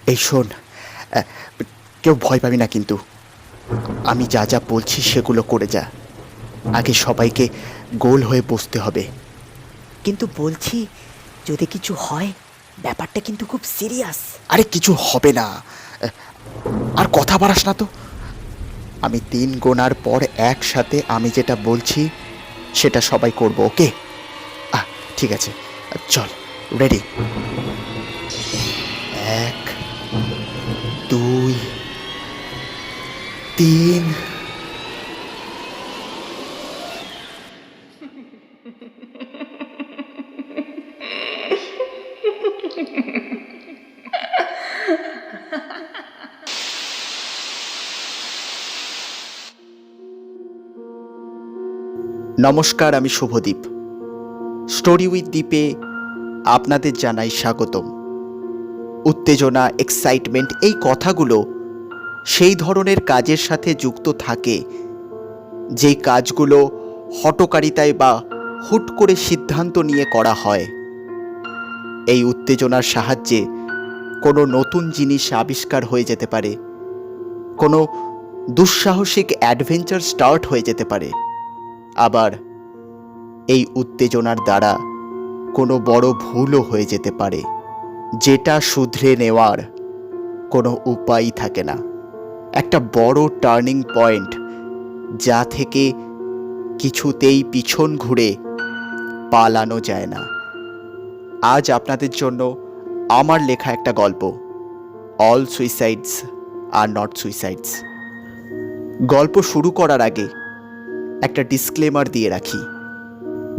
এই শোন, কেউ ভয় পাবি না কিন্তু। আমি যা যা বলছি সেগুলো করে যা। আগে সবাইকে গোল হয়ে বসতে হবে। কিন্তু বলছি, যদি কিছু হয় ব্যাপারটা কিন্তু খুব সিরিয়াস। আরে কিছু হবে না, আর কথা বাড়াস না তো। আমি 3 গোনার পর একসাথে আমি যেটা বলছি সেটা সবাই করব, ওকে? ঠিক আছে, চল, রেডি। 1, 2, 3। নমস্কার, আমি শুভদীপ। স্টোরি উইথ দ্বীপে আপনাদের জানাই স্বাগতম। উত্তেজনা, এক্সাইটমেন্ট, এই কথাগুলো সেই ধরনের কাজের সাথে যুক্ত থাকে যেই কাজগুলো হঠকারিতায় বা হুট করে সিদ্ধান্ত নিয়ে করা হয়। এই উত্তেজনার সাহায্যে কোনো নতুন জিনিস আবিষ্কার হয়ে যেতে পারে, কোনো দুঃসাহসিক অ্যাডভেঞ্চার স্টার্ট হয়ে যেতে পারে। আবার এই উত্তেজনার দ্বারা কোনো বড় ভুলও হয়ে যেতে পারে, যেটা শুধরে নেওয়ার কোনো উপায়ই থাকে না। একটা বড় টার্নিং পয়েন্ট, যা থেকে কিছুতেই পিছন ঘুরে পালানো যায় না। আজ আপনাদের জন্য আমার লেখা একটা গল্প, অল সুইসাইডস আর নট সুইসাইডস। গল্প শুরু করার আগে একটা ডিসক্লেমার দিয়ে রাখি।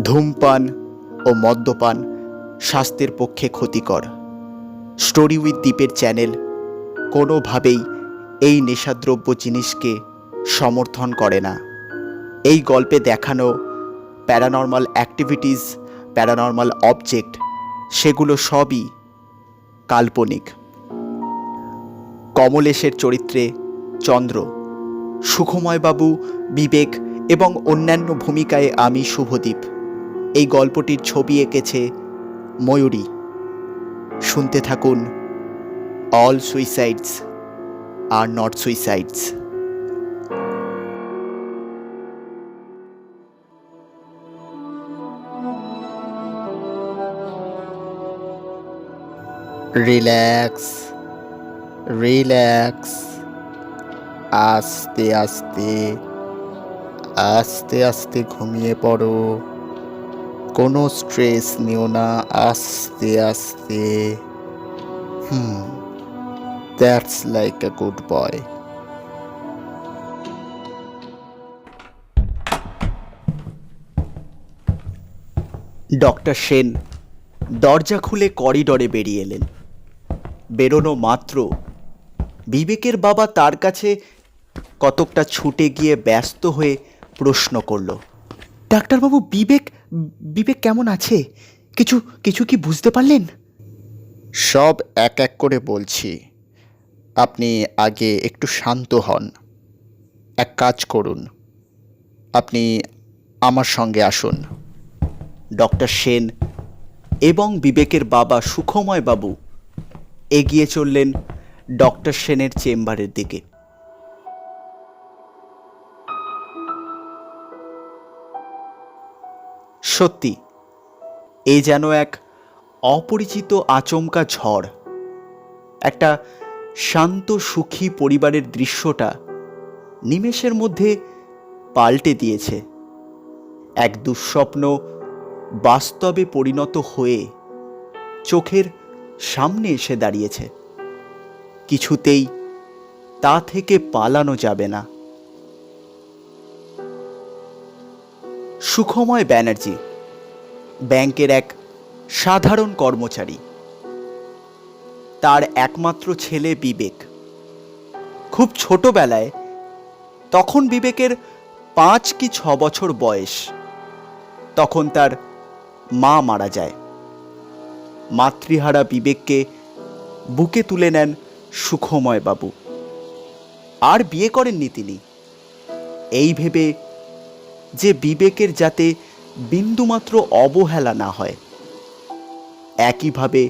ধূমপান ও মদ্যপান স্বাস্থ্যের পক্ষে ক্ষতিকর। স্টোরি উইথ দ্বীপের চ্যানেল কোনোভাবেই এই নেশাদ্রব্য জিনিসকে সমর্থন করে না। এই গল্পে দেখানো প্যারানর্মাল অ্যাক্টিভিটিস, প্যারানর্মাল অবজেক্ট, সেগুলো সবই কাল্পনিক। কমলেশের চরিত্রে চন্দ্র, সুখময়বাবু, বিবেক এবং অন্যান্য ভূমিকায় আমি শুভদীপ। এই গল্পটির ছবি এঁকেছে ময়ূরী। শুনতে থাকুন all suicides are not suicides. Relax, relax. আস্তে আস্তে, আস্তে আস্তে ঘুমিয়ে পড়ো। কোনো স্ট্রেস নিও না, আস্তে আস্তে। That's like a good boy. Doctor Sen দরজা খুলে করিডরে বেরিয়ে এলেন। বেরোনো মাত্র বিবেকের বাবা তার কাছে কতকটা ছুটে গিয়ে ব্যস্ত হয়ে প্রশ্ন করল, ডাক্তারবাবু, বিবেক বিবেক কেমন আছে? কিছু কিছু কি বুঝতে পারলেন? সব এক এক করে বলছি। আপনি আগে একটু শান্ত হন। এক কাজ করুন, আপনি আমার সঙ্গে আসুন। ডক্টর সেন এবং বিবেকের বাবা সুখময় বাবু এগিয়ে চললেন ডক্টর সেনের চেম্বারের দিকে। সত্যি, এ যেন এক অপরিচিত আচমকা ঝড়। একটা শান্ত সুখী পরিবারের দৃশ্যটা নিমেষের মধ্যে পাল্টে দিয়েছে। এক দুঃস্বপ্ন বাস্তবে পরিণত হয়ে চোখের সামনে এসে দাঁড়িয়েছে। কিছুতেই তা থেকে পালানো যাবে না। সুখময় ব্যানার্জি ব্যাংকের এক সাধারণ কর্মচারী। তার একমাত্র ছেলে বিবেক। খুব ছোটবেলায়, তখন বিবেকের 5 কি 6 বছর বয়স, তখন তার মা মারা যায়। মাতৃহারা বিবেককে বুকে তুলে নেন সুখময় বাবু। আর বিয়ে করেননি তিনি, এই ভেবে যে বিবেকের যাতে বিন্দুমাত্র অবহেলা না হয়। একইভাবে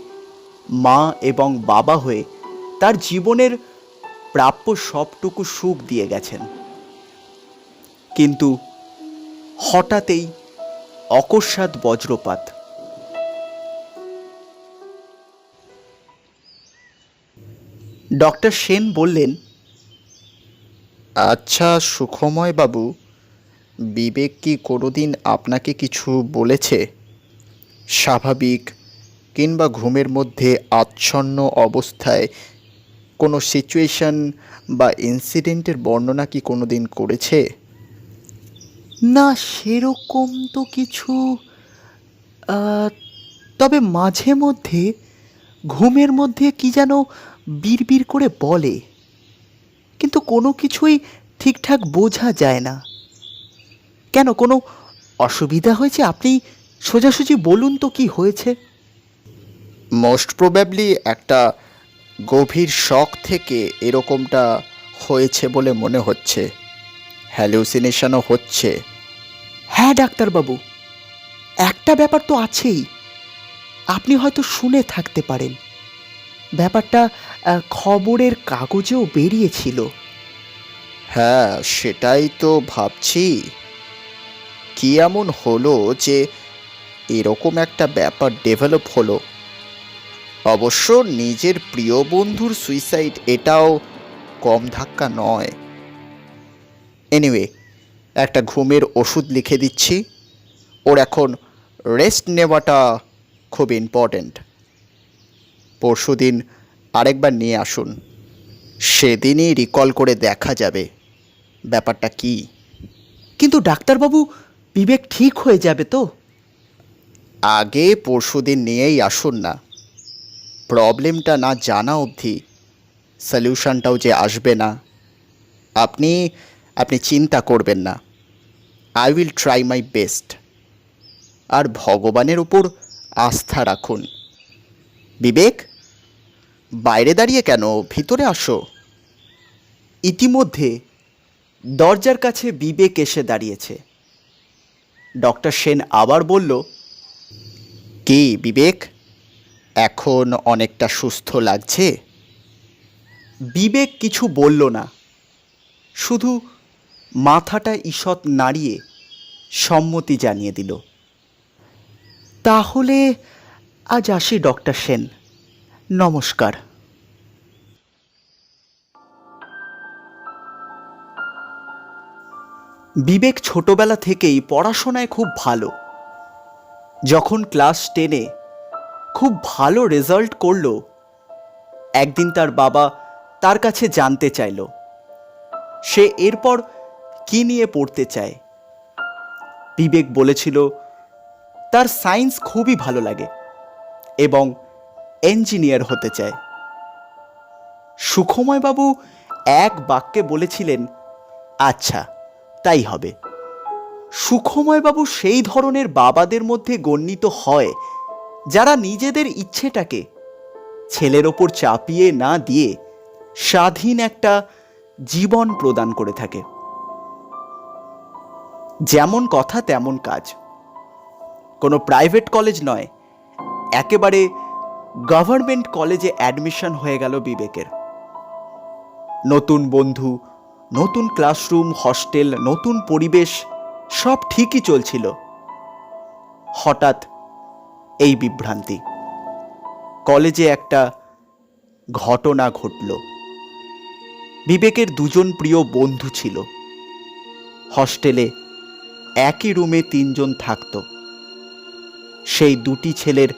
মা এবং বাবা হয়ে তার জীবনের প্রাপ্য সবটুকু সুখ দিয়ে গেছেন, কিন্তু হঠাৎই অকস্মাৎ বজ্রপাত। ডক্টর সেন বললেন, আচ্ছা সুখময় বাবু, বিবেক কি কোনোদিন আপনাকে কিছু বলেছে? স্বাভাবিক কিংবা ঘুমের মধ্যে আচ্ছন্ন অবস্থায় কোনো সিচুয়েশন বা ইনসিডেন্টের বর্ণনা কি কোনোদিন করেছে? না, সেরকম তো কিছু, তবে মাঝে মধ্যে ঘুমের মধ্যে কি যেন বিড়বিড় করে বলে, কিন্তু কোনো কিছুই ঠিকঠাক বোঝা যায় না। কেন, কোনো অসুবিধা হয়েছে? আপনি সোজাসুজি বলুন তো কি হয়েছে। মোস্ট প্রবাবলি একটা গভীর শক থেকে এরকমটা হয়েছে বলে মনে হচ্ছে। হ্যালুসিনেশনও হচ্ছে। হ্যাঁ ডাক্তারবাবু, একটা ব্যাপার তো আছেই, আপনি হয়তো শুনে থাকতে পারেন। ব্যাপারটা খবরের কাগজেও বেরিয়েছিল। হ্যাঁ, সেটাই তো ভাবছি। কি এমন হলো যে এরকম একটা ব্যাপার ডেভেলপ হলো? অবশ্য নিজের প্রিয় বন্ধুর সুইসাইড এটাও কম ধাক্কা নয়। এনিওয়ে, একটা ঘুমের ওষুধ লিখে দিচ্ছি। ওর এখন রেস্ট নেওয়াটা খুব ইম্পর্ট্যান্ট। পরশুদিন আরেকবার নিয়ে আসুন, সেদিনই রিকল করে দেখা যাবে ব্যাপারটা কি। কিন্তু ডাক্তারবাবু, বিবেক ঠিক হয়ে যাবে তো? আগে পরশুদিন নিয়েই আসুন না। প্রবলেমটা না জানা অবধি সলিউশনটাও যে আসবে না। আপনি আপনি চিন্তা করবেন না। I will try my best. আর ভগবানের উপর আস্থা রাখুন। বিবেক, বাইরে দাঁড়িয়ে কেন? ভিতরে আসো। ইতিমধ্যে দরজার কাছে বিবেক এসে দাঁড়িয়েছে। ডক্টর সেন আবার বলল, কি বিবেক, এখন অনেকটা সুস্থ লাগছে? বিবেক কিছু বলল না, শুধু মাথাটা ঈষৎ নাড়িয়ে সম্মতি জানিয়ে দিল। তাহলে আজ আসি ডক্টর সেন, নমস্কার। বিবেক ছোটবেলা থেকেই পড়াশোনায় খুব ভালো। যখন ক্লাস 10-এ খুব ভালো রেজাল্ট করল, একদিন তার বাবা তার কাছে জানতে চাইল সে এরপর কি নিয়ে পড়তে চায়। বিবেক বলেছিল তার সায়েন্স খুবই ভালো লাগে এবং ইঞ্জিনিয়ার হতে চায়। সুখময়বাবু এক বাক্যে বলেছিলেন, আচ্ছা তাই হবে। সুখময়বাবু সেই ধরনের বাবাদের মধ্যে গণ্যিত হয় যারা নিজেদের ইচ্ছেটাকে ছেলের ওপর চাপিয়ে না দিয়ে স্বাধীন একটা জীবন প্রদান করে থাকে। যেমন কথা তেমন কাজ। কোনো প্রাইভেট কলেজ নয়, একেবারে গভর্নমেন্ট কলেজে অ্যাডমিশন হয়ে গেল বিবেকের। নতুন বন্ধু, নতুন ক্লাসরুম, হস্টেল, নতুন পরিবেশ, সব ঠিকই চলছিল। হঠাৎ এই বিভ্রান্তি। কলেজে একটা ঘটনা ঘটল। বিবেকের দুজন প্রিয় বন্ধু ছিল। হস্টেলে একই রুমে 3 জন থাকত। সেই দুটি ছেলের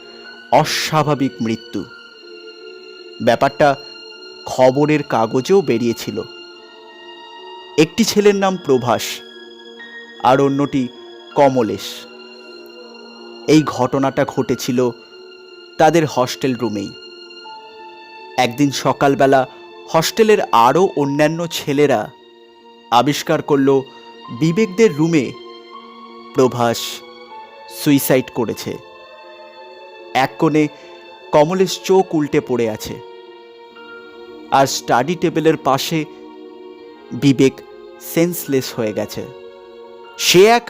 অস্বাভাবিক মৃত্যু। ব্যাপারটা খবরের কাগজেও বেরিয়েছিল। একটি ছেলের নাম প্রভাস, আর অন্যটি কমলেশ। এই ঘটনাটা ঘটেছিল তাদের হস্টেল রুমেই। একদিন সকালবেলা হস্টেলের আরও অন্যান্য ছেলেরা আবিষ্কার করল বিবেকদের রুমে প্রভাস সুইসাইড করেছে। এক কোণে কমলেশ চোখ উল্টে পড়ে আছে, আর স্টাডি টেবিলের পাশে বিবেক সেন্সলেস হয়ে গেছে। সে এক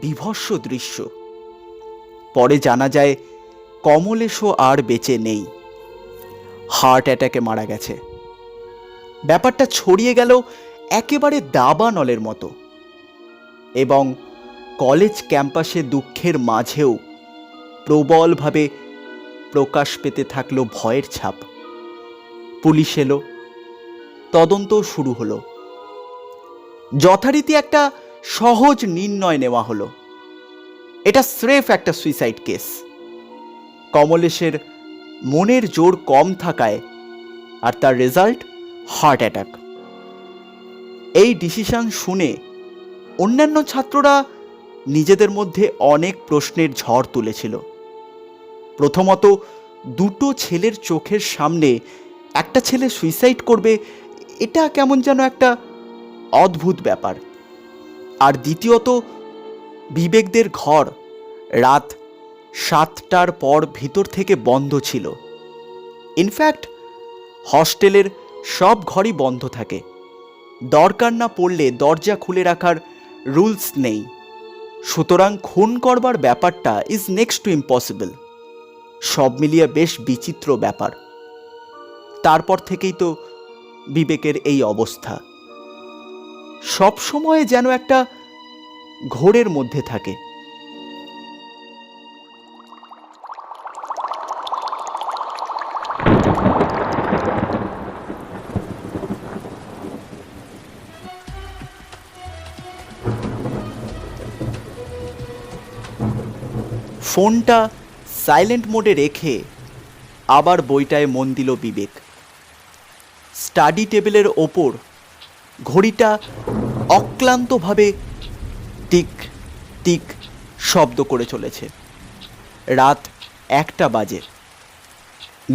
বিভৎস দৃশ্য। পরে জানা যায় কমলেশও আর বেঁচে নেই। হার্ট অ্যাটাকে মারা গেছে। ব্যাপারটা ছড়িয়ে গেল একেবারে দাবানলের মতো, এবং কলেজ ক্যাম্পাসে দুঃখের মাঝেও প্রবলভাবে প্রকাশ পেতে থাকলো ভয়ের ছাপ। পুলিশ এলো, তদন্ত শুরু হলো। যথারীতি একটা সহজ নির্ণয় নেওয়া হলো, এটা স্রেফ একটা সুইসাইড কেস। কমলেশের মনের জোর কম থাকায় আর তার রেজাল্ট হার্ট অ্যাটাক। এই ডিসিশন শুনে অন্যান্য ছাত্ররা নিজেদের মধ্যে অনেক প্রশ্নের ঝড় তুলেছিল। প্রথমত, দুটো ছেলের চোখের সামনে একটা ছেলে সুইসাইড করবে, এটা কেমন যেন একটা অদ্ভুত ব্যাপার। আর দ্বিতীয়ত, বিবেকদের ঘর রাত 7টার পর ভিতর থেকে বন্ধ ছিল। ইনফ্যাক্ট হস্টেলের সব ঘরই বন্ধ থাকে, দরকার না পড়লে দরজা খুলে রাখার রুলস নেই। সুতরাং খুন করবার ব্যাপারটা ইজ নেক্সট টু ইম্পসিবল। সব মিলিয়ে বেশ বিচিত্র ব্যাপার। তারপর থেকেই তো বিবেকের এই অবস্থা, সব সময় যেন একটা ঘোরের মধ্যে থাকে। ফোনটা সাইলেন্ট মোডে রেখে আবার বইটায় মন দিল বিবেক। স্টাডি টেবিলের ওপর ঘড়িটা অক্লান্তভাবে টিক টিক শব্দ করে চলেছে। রাত 1টা বাজে।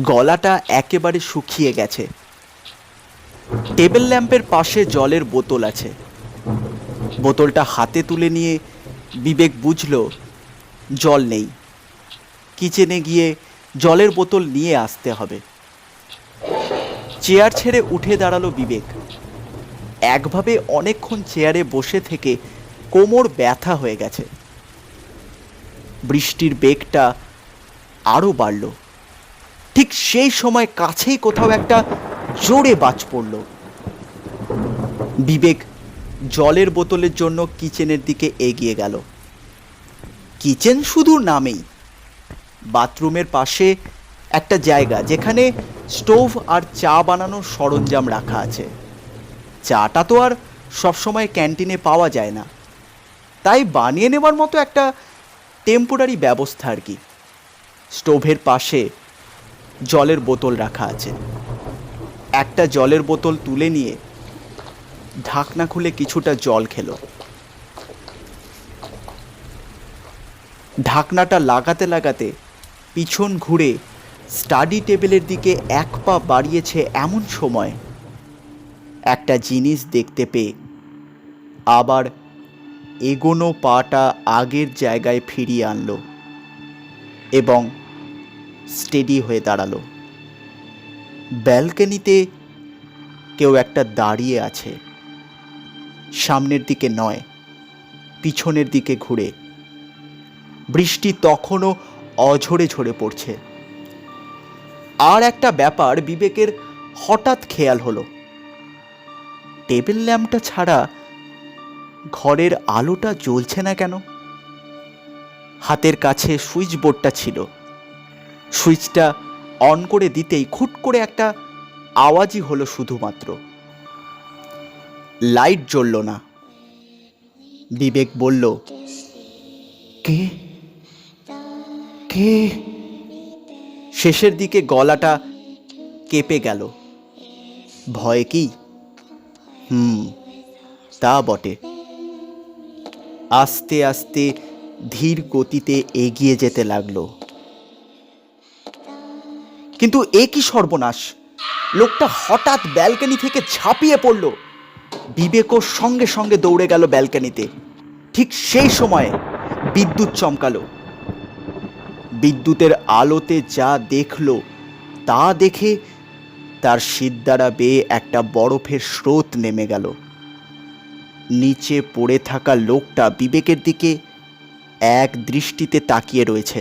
গলাটা একেবারে শুকিয়ে গেছে। টেবিল ল্যাম্পের পাশে জলের বোতল আছে। বোতলটা হাতে তুলে নিয়ে বিবেক বুঝল জল নেই। কিচেনে গিয়ে জলের বোতল নিয়ে আসতে হবে। চেয়ার ছেড়ে উঠে দাঁড়ালো বিবেক। একভাবে অনেকক্ষণ চেয়ারে বসে থেকে কোমর ব্যথা হয়ে গেছে। বৃষ্টির বেগটা আরও বাড়ল। ঠিক সেই সময় কাছেই কোথাও একটা জোরে বাজ পড়ল। বিবেক জলের বোতলের জন্য কিচেনের দিকে এগিয়ে গেল। কিচেন শুধু নামেই, বাথরুমের পাশে একটা জায়গা যেখানে স্টোভ আর চা বানানোর সরঞ্জাম রাখা আছে। চাটা তো আর সবসময় ক্যান্টিনে পাওয়া যায় না, তাই বানিয়ে নেওয়ার মতো একটা টেম্পোরারি ব্যবস্থা আর কি। স্টোভের পাশে জলের বোতল রাখা আছে। একটা জলের বোতল তুলে নিয়ে ঢাকনা খুলে কিছুটা জল খেলো। ঢাকনাটা লাগাতে লাগাতে পিছন ঘুরে স্টাডি টেবিলের দিকে এক পা বাড়িয়েছে এমন সময় একটা জিনিস দেখতে পেয়ে আবার এগোনো পাটা আগের জায়গায় ফিরিয়ে আনলো এবং স্টেডি হয়ে দাঁড়ালো। ব্যালকনিতে কেউ একটা দাঁড়িয়ে আছে, সামনের দিকে নয়, পিছনের দিকে ঘুরে। বৃষ্টি তখনও অঝরে ঝরে পড়ছে। আর একটা ব্যাপার বিবেকের হঠাৎ খেয়াল হলো, টেবিল ল্যাম্পটা ছাড়া ঘরের আলোটা জ্বলছে না কেন? হাতের কাছে সুইচ বোর্ডটা ছিল। সুইচটা অন করে দিতেই খুট করে একটা আওয়াজই হলো শুধুমাত্র। লাইট জ্বলল না। বিবেক বলল, কে কে? শেষের দিকে গলাটা কেঁপে গেল। ভয় কি? তা বটে। আস্তে আস্তে ধীর গতিতে এগিয়ে যেতে লাগলো। কিন্তু এ কি সর্বনাশ! লোকটা হঠাৎ ব্যালকনি থেকে ঝাঁপিয়ে পড়ল। বিবেকও সঙ্গে সঙ্গে দৌড়ে গেল ব্যালকনিতে। ঠিক সেই সময়ে বিদ্যুৎ চমকালো। বিদ্যুতের আলোতে যা দেখলো তা দেখে তার শিরদাঁড়া বেয়ে একটা বরফের স্রোত নেমে গেল। নিচে পড়ে থাকা লোকটা বিবেকের দিকে এক দৃষ্টিতে তাকিয়ে রয়েছে।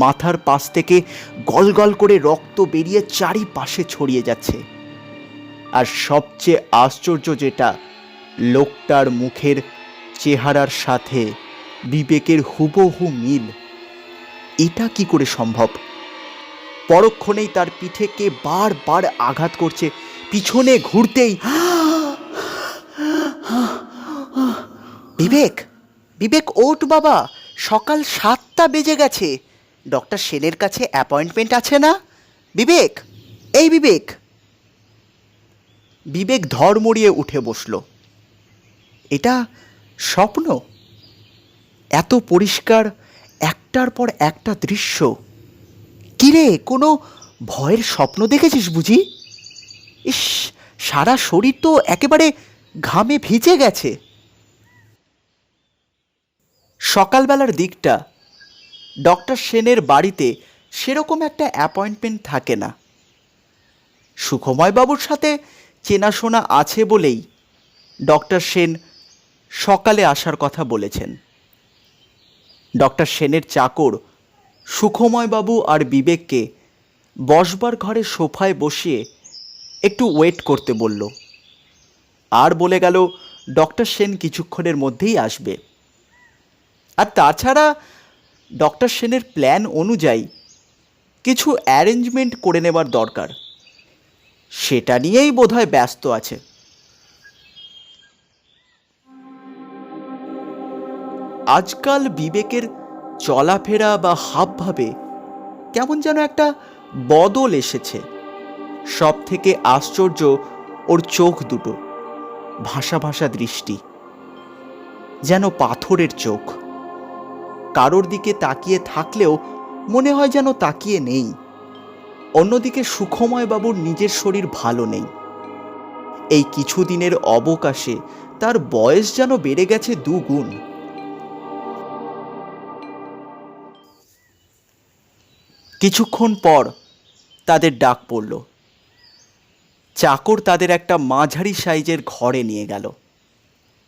মাথার পাশ থেকে গলগল করে রক্ত বেরিয়ে চারিপাশে ছড়িয়ে যাচ্ছে। আর সবচেয়ে আশ্চর্য যেটা, লোকটার মুখের চেহারার সাথে বিবেকের হুবহু মিল। এটা কি করে সম্ভব? পরক্ষণেই তার পিঠে কে বারবার আঘাত করছে। পিছনে ঘুরতেই, বিবেক, বিবেক ওঠ বাবা, সকাল 7টা বেজে গেছে, ডক্টর সেনের কাছে অ্যাপয়েন্টমেন্ট আছে না? বিবেক, এই বিবেক। বিবেক ধড়মড়িয়ে উঠে বসল। এটা স্বপ্ন? এত পরিষ্কার একটার পর একটা দৃশ্য। কিরে, কোনো ভয়ের স্বপ্ন দেখেছিস বুঝি? ইস, সারা শরীর তো একেবারে ঘামে ভিজে গেছে। সকালবেলার দিকটা ডক্টর সেনের বাড়িতে সেরকম একটা অ্যাপয়েন্টমেন্ট থাকে না। সুখময় বাবুর সাথে চেনাশোনা আছে বলেই ডক্টর সেন সকালে আসার কথা বলেছেন। ডক্টর সেনের চাকর সুখময় বাবু আর বিবেককে বসবার ঘরে সোফায় বসিয়ে একটু ওয়েট করতে বলল, আর বলে গেল ডক্টর সেন কিছুক্ষণের মধ্যেই আসবে। আর তাছাড়া ডক্টর সেনের প্ল্যান অনুযায়ী কিছু অ্যারেঞ্জমেন্ট করে নেবার দরকার, সেটা নিয়েই বোধহয় ব্যস্ত আছে। আজকাল বিবেকের চলাফেরা বা হাবভাবে কেমন যেন একটা বদল এসেছে। সব থেকে আশ্চর্য ওর চোখ দুটো, ভাসা ভাসা দৃষ্টি, যেন পাথরের চোখ। কারোর দিকে তাকিয়ে থাকলেও মনে হয় যেন তাকিয়ে নেই। অন্যদিকে সুখময় বাবুর নিজের শরীর ভালো নেই। এই কিছুদিনের অবকাশে তার বয়স যেন বেড়ে গেছে 2 গুণ। কিছুক্ষণ পর তাদের ডাক পড়ল। চাকর তাদের একটা মাঝারি সাইজের ঘরে নিয়ে গেল।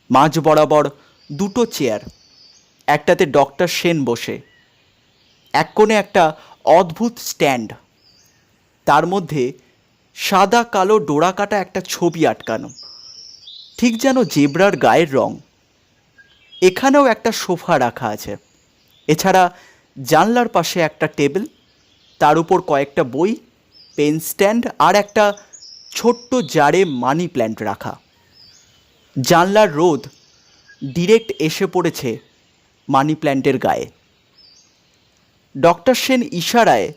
মাঝ বরাবর 2টো চেয়ার, একটাতে ডক্টর সেন বসে, এক কোণে একটা অদ্ভুত স্ট্যান্ড, তার মধ্যে সাদা কালো ডোরাকাটা একটা ছবি আটকানো, ঠিক যেন জেব্রার গায়ের রং। এখানেও একটা সোফা রাখা আছে। এছাড়া জানলার পাশে একটা টেবিল, তার উপর কয়েকটা বই, পেন স্ট্যান্ড আর একটা ছোট্ট জারে মানি প্ল্যান্ট রাখা। জানলার রোদ ডিরেক্ট এসে পড়েছে মানি প্ল্যান্টের গায়ে। ডক্টর সেন ইশারায়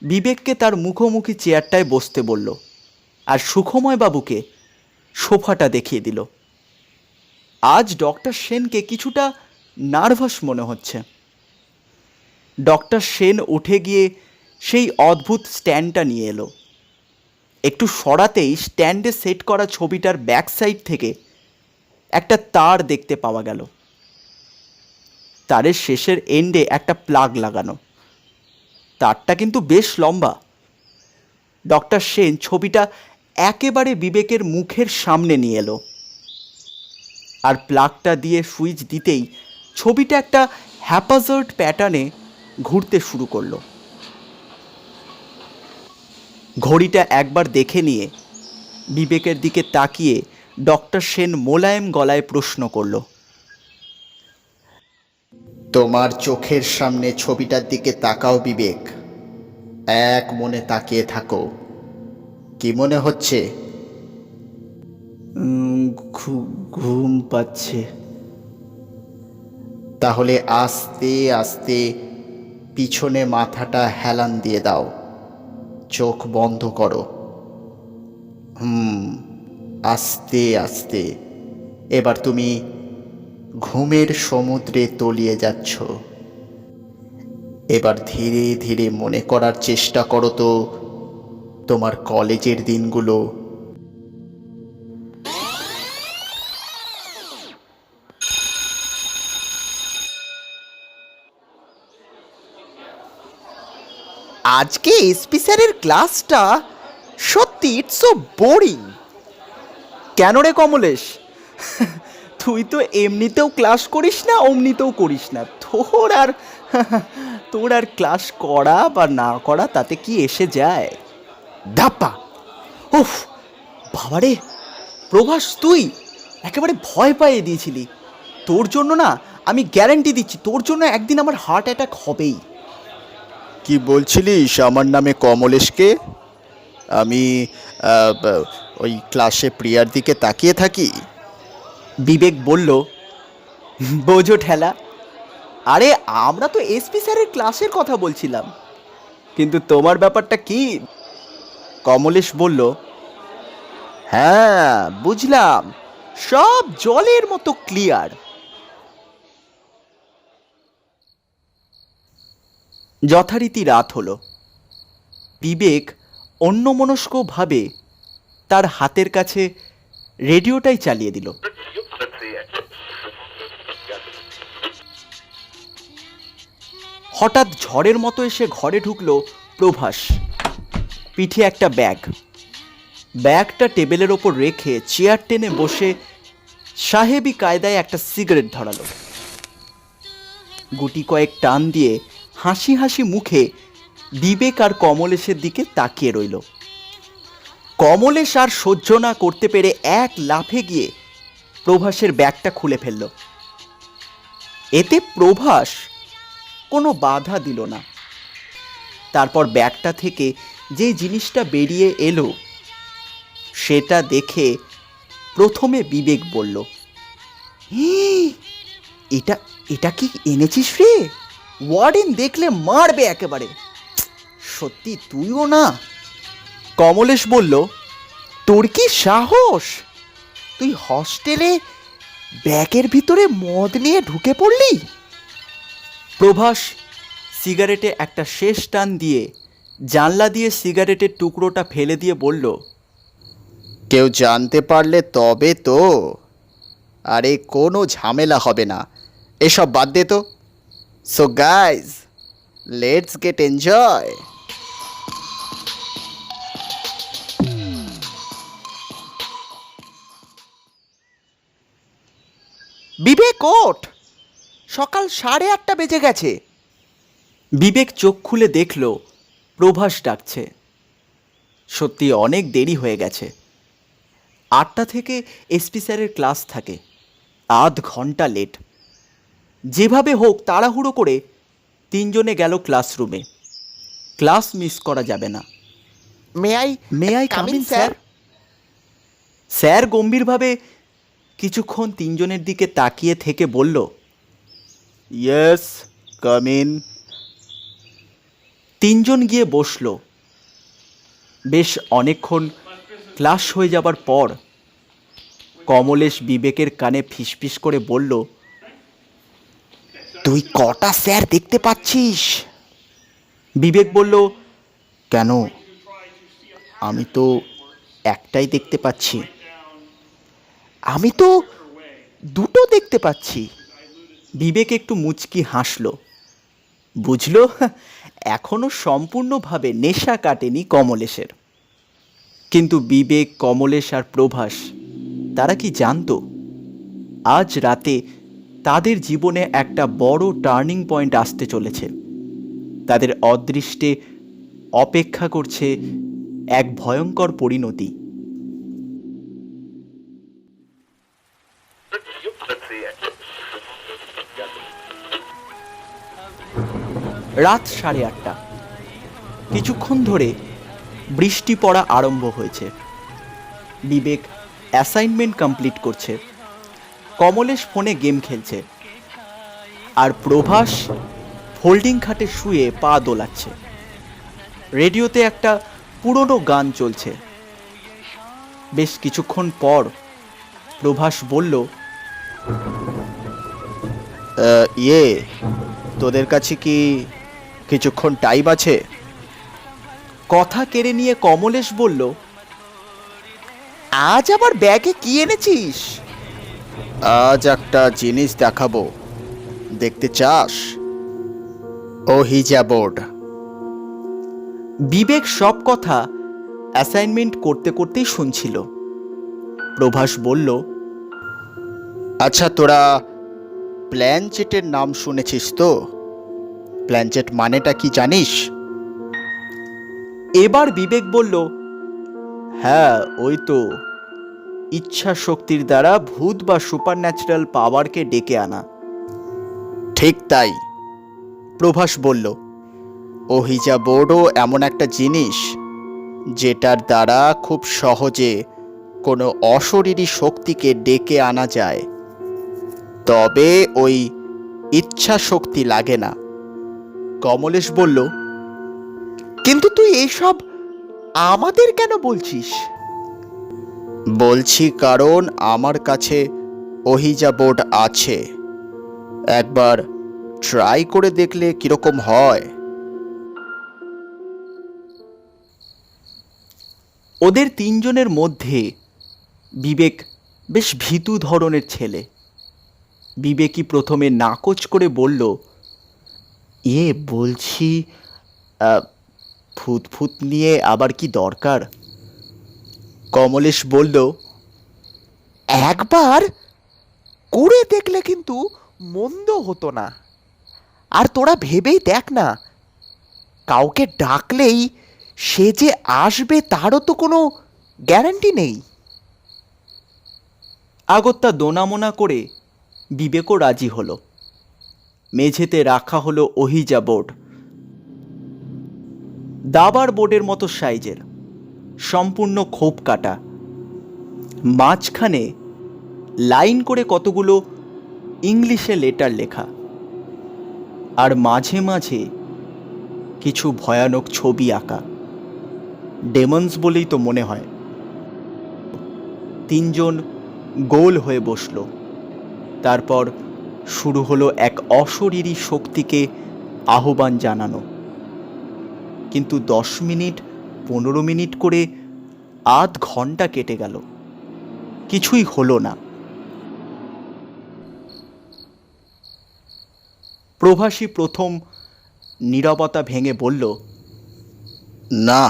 বিবেককে তার মুখোমুখি চেয়ারটায় বসতে বলল, আর সুখময় বাবুকে সোফাটা দেখিয়ে দিল। আজ ডক্টর সেনকে কিছুটা নার্ভাস মনে হচ্ছে। ডক্টর সেন উঠে গিয়ে সেই অদ্ভুত স্ট্যান্ডটা নিয়ে এলো। একটু সরাতেই স্ট্যান্ডে সেট করা ছবিটার ব্যাক সাইড থেকে একটা তার দেখতে পাওয়া গেল। তারের শেষের এন্ডে একটা প্লাগ লাগানো। তারটা কিন্তু বেশ লম্বা। ডক্টর সেন ছবিটা একেবারে বিবেকের মুখের সামনে নিয়ে এলো, আর প্লাগটা দিয়ে সুইচ দিতেই ছবিটা একটা হ্যাপাজার্ড প্যাটার্নে ঘুরতে শুরু করলো। ঘড়িটা একবার দেখে নিয়ে বিবেকের দিকে তাকিয়ে ডক্টর সেন মোলায়েম গলায় প্রশ্ন করল, তোমার চোখের সামনে ছবিটার দিকে তাকাও বিবেক, এক মনে তাকিয়ে থাকো। কি মনে হচ্ছে? ঘুম পাচ্ছে। তাহলে আস্তে আস্তে পিছনে মাথাটা হেলান দিয়ে দাও, চোখ বন্ধ করো। আস্তে আস্তে। এবার তুমি ঘুমের সমুদ্রে তলিয়ে যাচ্ছ। এবার ধীরে ধীরে মনে করার চেষ্টা করো তো তোমার কলেজের দিনগুলো। আজকে এসপি স্যারের ক্লাসটা সত্যি ইটস সো বোরিং। কেন রে কমলেশ, তুই তো এমনিতেও ক্লাস করিস না, অমনিতেও করিস না। তোর আর ক্লাস করা বা না করা তাতে কি এসে যায়? ধাপ্পা! উফ বাবারে, প্রভাস তুই একেবারে ভয় পাইয়ে দিয়েছিলি। তোর জন্য না, আমি গ্যারান্টি দিচ্ছি, তোর জন্য একদিন আমার হার্ট অ্যাটাক হবেই। কি বলছিলিস আমার নামে কমলেশকে? আমি ওই ক্লাসে প্রিয়ার দিকে তাকিয়ে থাকি? বিবেক বলল, বোঝো ঠেলা, আরে আমরা তো এসপি স্যারের ক্লাসের কথা বলছিলাম, কিন্তু তোমার ব্যাপারটা কি? কমলেশ বলল, হ্যাঁ বুঝলাম, সব জলের মতো ক্লিয়ার। যথারীতি রাত হলো। বিবেক অন্যমনস্কভাবে তার হাতের কাছে রেডিওটাই চালিয়ে দিল। হঠাৎ ঝড়ের মতো এসে ঘরে ঢুকলো প্রভাস, পিঠে একটা ব্যাগ। ব্যাগটা টেবিলের ওপর রেখে চেয়ার টেনে বসে সাহেবি কায়দায় একটা সিগারেট ধরালো। গুটি কয়েক টান দিয়ে হাসি হাসি মুখে বিবেক আর কমলেশের দিকে তাকিয়ে রইল। কমলেশ আর সহ্য না করতে পেরে এক লাফে গিয়ে প্রভাসের ব্যাগটা খুলে ফেলল। এতে প্রভাস কোনো বাধা দিল না। তারপর ব্যাগটা থেকে যে জিনিসটা বেরিয়ে এলো সেটা দেখে প্রথমে বিবেক বলল, এটা এটা কি এনেছিস রে? ওয়ার্ডেন দেখলে মারবে একেবারে। সত্যি তুইও না? কমলেশ বলল, তোর কি সাহস? তুই হস্টেলে ব্যাগের ভিতরে মদ নিয়ে ঢুকে পড়লি? প্রভাস সিগারেটে একটা শেষ টান দিয়ে জানলা দিয়ে সিগারেটের টুকরোটা ফেলে দিয়ে বলল, কেউ জানতে পারলে তবে তো। আরে কোনো ঝামেলা হবে না, এসব বাদ দে তো। So guys, let's get enjoy. Vivek ওঠ, সকাল 8:30 বেজে গেছে। বিবেক চোখ খুলে দেখল প্রভাস ডাকছে। সত্যি অনেক দেরি হয়ে গেছে। 8টা থেকে এসপি স্যারের ক্লাস থাকে, আধ ঘন্টা লেট। যেভাবে হোক তাড়াহুড়ো করে তিনজনে গেল ক্লাসরুমে। ক্লাস মিস করা যাবে না। May I come in sir? Sir গম্ভীরভাবে কিছুক্ষণ তিনজনের দিকে তাকিয়ে থেকে বলল, ইয়েস, কাম ইন। তিনজন গিয়ে বসল। বেশ অনেকক্ষণ ক্লাস হয়ে যাবার পর কমলেশ বিবেকের কানে ফিসফিস করে বলল, তুই কটা স্যার দেখতে পাচ্ছিস? বিবেক বলল, কেন, আমি তো একটাই দেখতে পাচ্ছি। আমি তো দুটো দেখতে পাচ্ছি। বিবেক একটু মুচকি হাসল। বুঝল এখনো সম্পূর্ণভাবে নেশা কাটেনি কমলেশের। কিন্তু বিবেক, কমলেশ আর প্রভাস তারা কি জানতো আজ রাতে তাদের জীবনে একটা বড় টার্নিং পয়েন্ট আসতে চলেছে। তাদের অদৃষ্টে অপেক্ষা করছে এক ভয়ঙ্কর পরিণতি। রাত 8:30। কিছুক্ষণ ধরে বৃষ্টি পড়া আরম্ভ হয়েছে। বিবেক অ্যাসাইনমেন্ট কমপ্লিট করছে, কমলেশ ফোনে গেম খেলছে, আর প্রভাস ফোল্ডিং খাটে শুয়ে পা দোলাচ্ছে। রেডিওতে একটা পুরনো গান চলছে। বেশ কিছুক্ষণ পর প্রভাস বলল, তোদের কাছে কি কিছুক্ষণ টাইম আছে? কথা কেড়ে নিয়ে কমলেশ বলল, আজ আবার ব্যাগে কি এনেছিস? আজ একটা জিনিস দেখাবো, দেখতে চাস? ওহিজা বোর্ড। বিবেক সব কথা অ্যাসাইনমেন্ট করতে করতেই শুনছিল। প্রভাস বলল, আচ্ছা তোরা প্ল্যানচেটের নাম শুনেছিস তো? প্ল্যানচেট মানেটা কি জানিস? এবার বিবেক বলল, হ্যাঁ ওই তো, ইচ্ছা শক্তির দ্বারা ভূত বা সুপার ন্যাচারাল পাওয়ারকে ডেকে আনা। ঠিক তাই, প্রভাস বলল। ওহিজা বোর্ডও এমন একটা জিনিস যেটার দ্বারা খুব সহজে কোনো অশরীরী শক্তিকে ডেকে আনা যায়, তবে ওই ইচ্ছা শক্তি লাগে না। কমলেশ বলল, কিন্তু তুই এইসব আমাদের কেন বলছিস? বলছি কারণ আমার কাছে ওহিজা বোর্ড আছে, একবার ট্রাই করে দেখলে কিরকম হয়। ওদের তিনজনের মধ্যে বিবেক বেশ ভীতু ধরনের ছেলে। বিবেকই প্রথমে নাকচ করে বলল, বলছি ভূত ভূত নিয়ে আবার কি দরকার? কমলেশ বলল, একবার করে দেখলে কিন্তু মন্দ হতো না। আর তোরা ভেবেই দেখ না, কাউকে ডাকলেই সে যে আসবে তারও তো কোনো গ্যারান্টি নেই। আগত্যা দোনামোনা করে বিবেকও রাজি হলো। মেঝেতে রাখা হলো ওহিজা বোর্ড, দাবার বোর্ডের মতো সাইজের, সম্পূর্ণ খোপ কাটা, মাঝখানে লাইন করে কতগুলো ইংলিশে লেটার লেখা, আর মাঝে মাঝে কিছু ভয়ানক ছবি আঁকা, ডেমন্স বলেই তো মনে হয়। তিনজন গোল হয়ে বসল। তারপর শুরু হলো এক অশরীরী শক্তিকে আহ্বান জানানো। কিন্তু 10 মিনিট 15 মিনিট করে আধ ঘন্টা কেটে গেল, কিছুই হলো না। প্রভাসী প্রথম নীরবতা ভেঙে বলল, না,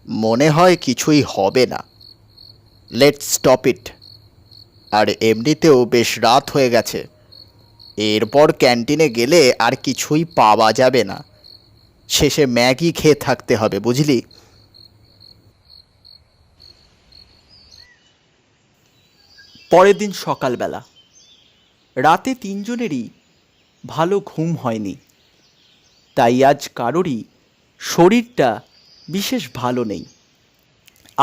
মনে হয় কিছুই হবে না। Let's stop it. আর এমনিতেও বেশ রাত হয়ে গেছে, এরপর ক্যান্টিনে গেলে আর কিছুই পাওয়া যাবে না, শেষে ম্যাগি খেয়ে থাকতে হবে, বুঝলি? পরের দিন সকালবেলা। রাতে তিনজনেরই ভালো ঘুম হয়নি, তাই আজ কারোরই শরীরটা বিশেষ ভালো নেই।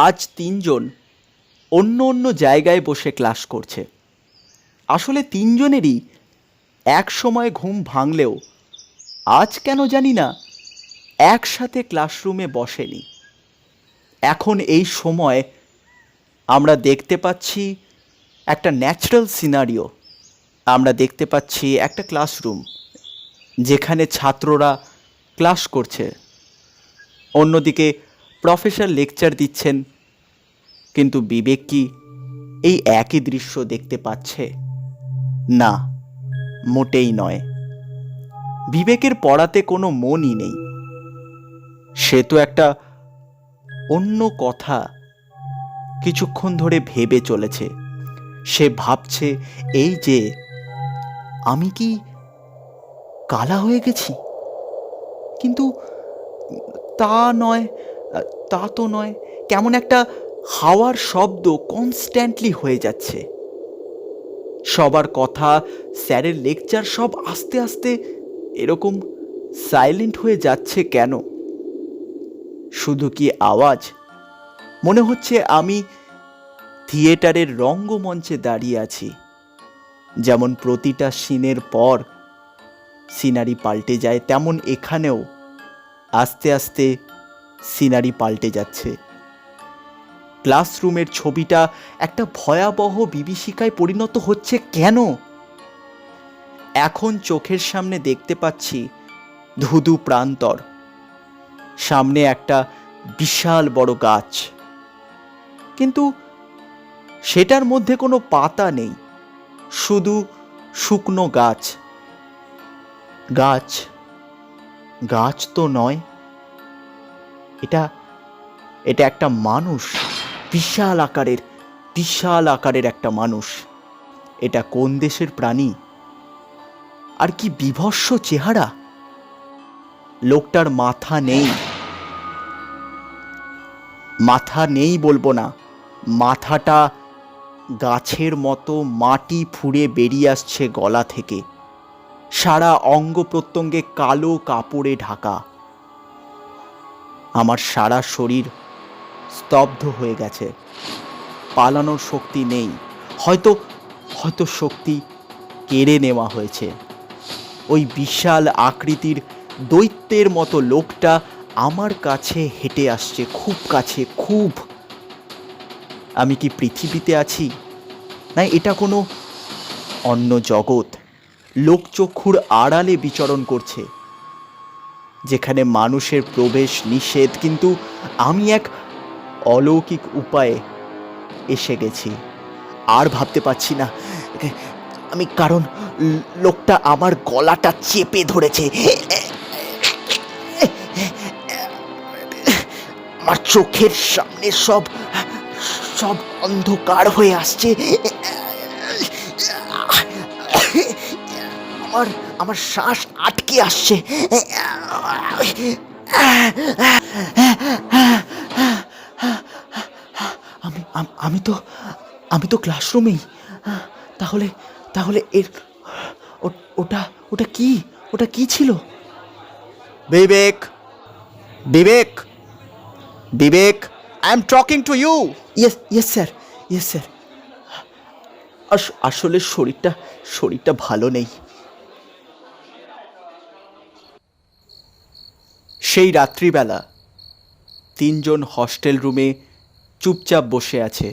আজ তিনজন অন্য অন্য জায়গায় বসে ক্লাস করছে। আসলে তিনজনেরই এক সময় ঘুম ভাঙলেও আজ কেন জানি না একসাথে ক্লাসরুমে বসেনি। এখন এই সময় আমরা দেখতে পাচ্ছি একটা ন্যাচারাল সিনারিও। আমরা দেখতে পাচ্ছি একটা ক্লাসরুম যেখানে ছাত্ররা ক্লাস করছে, অন্যদিকে প্রফেসর লেকচার দিচ্ছেন। কিন্তু বিবেক কি এই একই দৃশ্য দেখতে পাচ্ছে? না, মোটেই নয়। বিবেকের পড়াতে কোনো মনই নেই। সে তো একটা অন্য কথা কিছুক্ষণ ধরে ভেবে চলেছে। সে ভাবছে এই যে, আমি কি কালা হয়ে গেছি? কিন্তু তা নয়, তা তো নয়। কেমন একটা হাওয়ার শব্দ কনস্ট্যান্টলি হয়ে যাচ্ছে। সবার কথা, স্যারের লেকচার সব আস্তে আস্তে এরকম সাইলেন্ট হয়ে যাচ্ছে কেন? শুধু কি আওয়াজ? মনে হচ্ছে আমি থিয়েটারের রঙ্গমঞ্চে দাঁড়িয়ে আছি। যেমন প্রতিটা সিনের পর সিনারি পাল্টে যায়, তেমন এখানেও আস্তে আস্তে সিনারি পাল্টে যাচ্ছে। ক্লাসরুমের ছবিটা একটা ভয়াবহ বিভীষিকায় পরিণত হচ্ছে কেন? এখন চোখের সামনে দেখতে পাচ্ছি ধুধু প্রান্তর, সামনে একটা বিশাল বড় গাছ, কিন্তু সেটার মধ্যে কোনো পাতা নেই, শুধু শুকনো গাছ। গাছ গাছ তো নয়, এটা এটা একটা মানুষ, বিশাল আকারের একটা মানুষ। এটা কোন দেশের প্রাণী? আর কি বিভৎস চেহারা! লোকটার মাথা নেই বলবো না, মাথাটা গাছের মতো মাটি ফুঁড়ে বেরিয়ে আসছে গলা থেকে, সারা অঙ্গ প্রত্যঙ্গে কালো কাপড়ে ঢাকা। আমার সারা শরীর স্তব্ধ হয়ে গেছে, পালানোর শক্তি নেই, হয়তো শক্তি কেড়ে নেওয়া হয়েছে। ওই বিশাল আকৃতির দৈত্যের মতো লোকটা আমার কাছে হেঁটে আসছে, খুব কাছে, খুব। আমি কি পৃথিবীতে আছি, না এটা কোনো অন্য জগৎ লোকচক্ষুর আড়ালে বিচরণ করছে, যেখানে মানুষের প্রবেশ নিষেধ, কিন্তু আমি এক অলৌকিক উপায়ে এসে গেছি। আর ভাবতে পারছি না আমি, কারণ লোকটা আমার গলাটা চেপে ধরেছে। আমার চোখের সামনে সব অন্ধকার হয়ে আসছে। আমার শ্বাস আটকে আসছে। আমি তো ক্লাসরুমেই। তাহলে এর ওটা কি ছিল? Vivek, I am talking to you. Yes sir. আসলে শরীরটা ভালো নেই। সেই রাত্রিবেলা 3 জন হস্টেল রুমে চুপচাপ বসে আছে,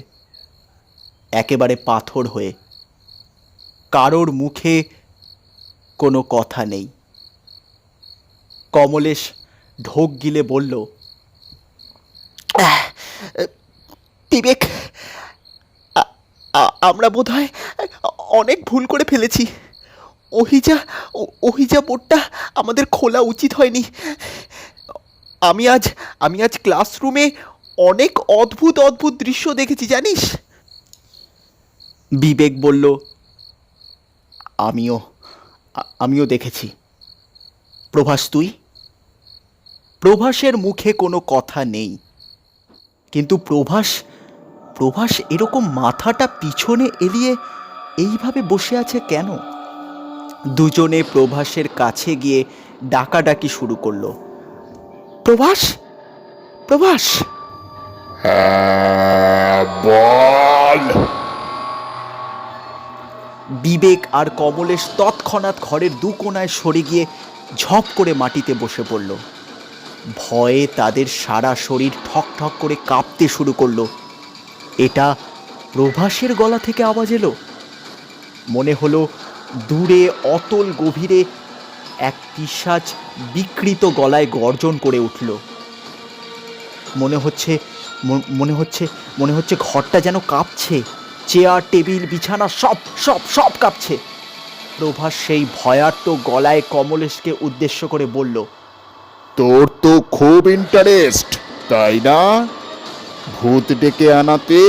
একেবারে পাথর হয়ে। কারোর মুখে কোনো কথা নেই। কমলেশ ঢোক গিলে বলল, বিবেক, আমরা বোধহয় অনেক ভুল করে ফেলেছি। ওহিজা বোর্ডটা আমাদের খোলা উচিত হয়নি। আমি আজ ক্লাসরুমে অনেক অদ্ভুত দৃশ্য দেখেছি, জানিস? বিবেক বলল, আমিও দেখেছি। প্রভাস, তুই? প্রভাসের মুখে কোনো কথা নেই, কিন্তু প্রভাস এরকম মাথাটা পিছনে এলিয়ে এইভাবে বসে আছে কেন? দুজনে প্রভাসের কাছে গিয়ে ডাকাডাকি শুরু করলো, প্রভাস। বল। বিবেক আর কমলেশ তৎক্ষণাৎ ঘরের 2 কোণায় সরে গিয়ে ঝপ করে মাটিতে বসে পড়ল। ভয়ে তাদের সারা শরীর ঠক ঠক করে কাঁপতে শুরু করলো। এটা প্রভাসের গলা থেকে আওয়াজ এলো। মনে হলো দূরে অতল গভীরে এক পিশাচ বিকৃত গলায় গর্জন করে উঠল। মনে হচ্ছে ঘরটা যেন কাঁপছে, চেয়ার টেবিল বিছানা সব কাঁপছে। প্রভাস সেই ভয়ার্ত গলায় কমলেশকে উদ্দেশ্য করে বলল, তোর তো খুব ইন্টারেস্ট, তাই না, ভূত ডেকে আনাতে?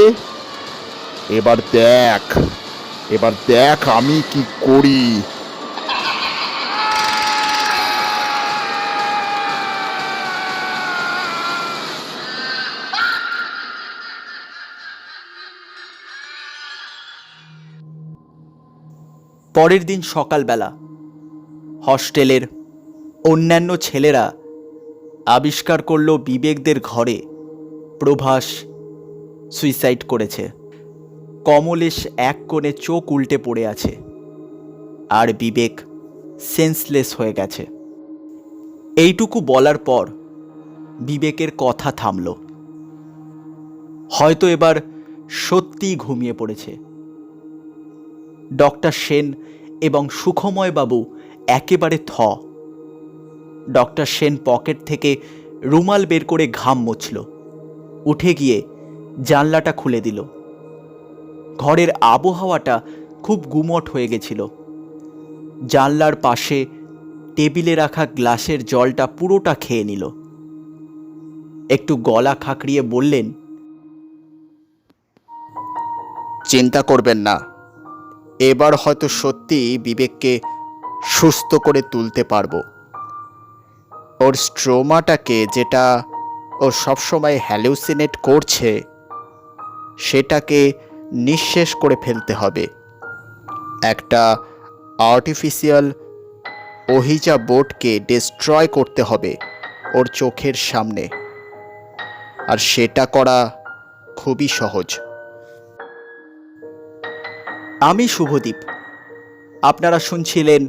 এবার দেখ আমি কি করি। পরের দিন সকালবেলা হস্টেলের অন্যান্য ছেলেরা আবিষ্কার করল বিবেকদের ঘরে প্রভাস সুইসাইড করেছে। কমলেশ এক কোণে চোখ উল্টে পড়ে আছে, আর বিবেক সেন্সলেস হয়ে গেছে। এইটুকু বলার পর বিবেকের কথা থামল। হয়তো এবার সত্যিই ঘুমিয়ে পড়েছে। ডক্টর সেন এবং সুখময় বাবু একেবারে থ। ডক্টর সেন পকেট থেকে রুমাল বের করে ঘাম মুছল, উঠে গিয়ে জানলাটা খুলে দিল। ঘরের আবহাওয়াটা খুব গুমট হয়ে গেছিল। জানলার পাশে টেবিলে রাখা গ্লাসের জলটা পুরোটা খেয়ে নিল। একটু গলা খাঁকড়িয়ে বললেন, চিন্তা করবেন না, এবার হয়তো সত্যি বিবেককে সুস্থ করে তুলতে পারবো। ওর স্ট্রোমাটাকে, যেটা ও সবসময় হ্যালুসিনেট করছে, সেটাকে নিঃশেষ করে ফেলতে হবে। একটা আর্টিফিশিয়াল ওহিজা বোর্ডকে ডিস্ট্রয় করতে হবে ওর চোখের সামনে, আর সেটা করা খুবই সহজ। আমি শুভদীপ। আপনারা শুনছিলেন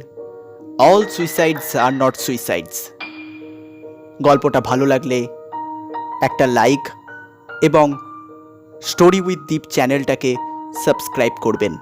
অল সুইসাইডস আর নট সুইসাইডস। গল্পটা ভালো লাগলে একটা লাইক এবং স্টোরি উইথ দীপ চ্যানেলটাকে সাবস্ক্রাইব করবেন।